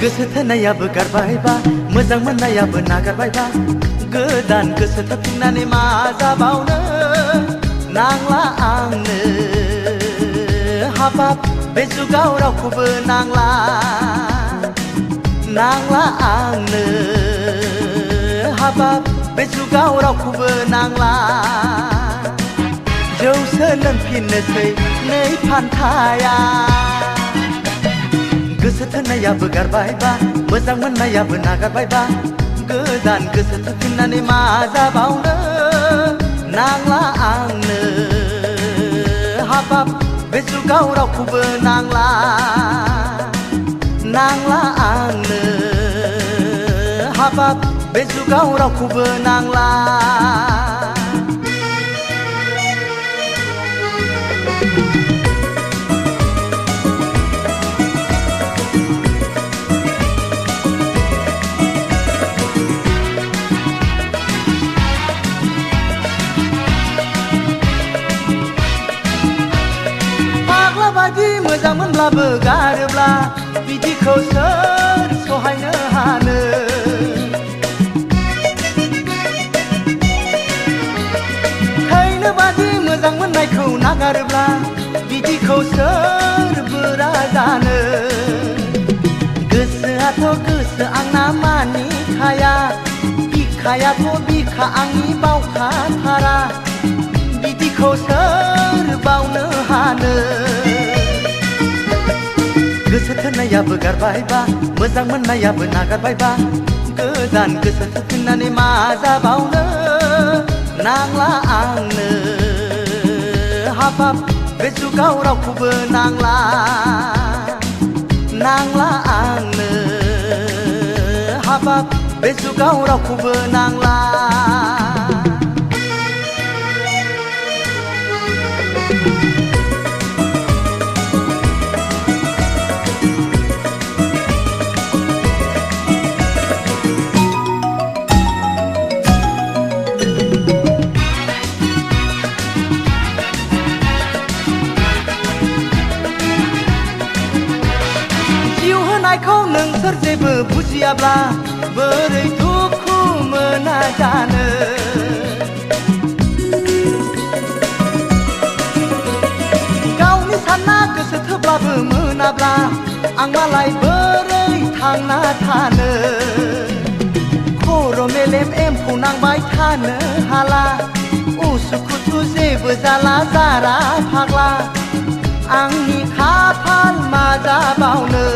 गोसो थोनायाबो गारबायबा मोजां मोननायाबो नागारबायबा गोदान गोसो थोफिननानै मा जाबावनो नांला आंनो हाबाब बे जुगाव रावखौबो नांला नांला आंनो हाबाब बे जुगाव रावखौबो नांला जौसो लोंफिननोसै नै फान्थाया गोसो थोनायाबो गारबायबा मोजां मोननायाबो नागारबायबा गोदान गोसो थोफिननानै मा जाबावनो नांला आंनो हाबाब बे जुगाव रावखौबो नांला नांला आंनो हाबाब बे जुगाव रावखौबो नांला बादि मोजां मोनब्लाबो गारोब्ला बिदिखौ सोर सहायनो हानो थैनो बादि मोजां मोननायखौ नागारोब्ला बिदिखौ सोर बोरा जानो गोसोआथ' गोसो आंना मानिखाया बिखायाथ' बिखा आंनि बावखाथारा बिदिखौ सोर बावनो हानो गोसो थोनायाबो गारबायबा मोजां मोननायाबो नागारबायबा गोदान गोसो थोफिननानै मा जाबावनो नांला आंनो हाबाब बे जुगाव रावखौबो नांला नांला आंनो हाबाब बे जुगाव रावखौबो नांला खौ नोंसोर जेबो बुजियाब्ला बोरै दुखु मोना जानो गावनि सानना गोसो थोब्लाबो मोनाब्ला आं मालाय बोरै थांना थानो खर' मेलेम एम्फौ नांबाय थानो हाला उसुखुथु जेबो जाला जारा फाग्ला आंनि खाफाल मा जाबावनो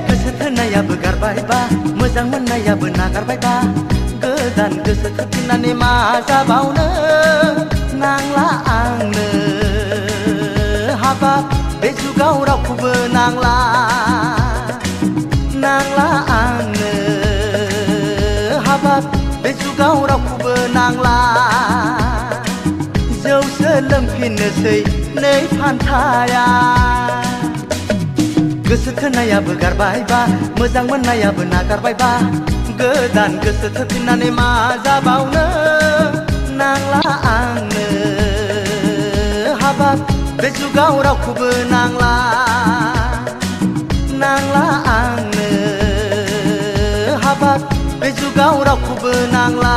गोसो थोनायाबो गारबायबा मोजां मोननायाबो नागारबायबा गोदान गोसो थोफिननानै मा जाबावनो नांला आंनो हाबाब बे जुगाव रावखौबो नांला नांला आंनो हाबाब बे जुगाव रावखौबो नांला जौसो लोंफिननोसै नै फान्थाया गोसो थोनायाबो गारबायबा मोजां मोननायाबो नागारबायबा गोदान गोसो थोफिननानै मा जाबावनो नांला आंनो हाबाब बे जुगाव रावखौबो नांला नांला आंनो हाबाब बे जुगाव रावखौबो नांला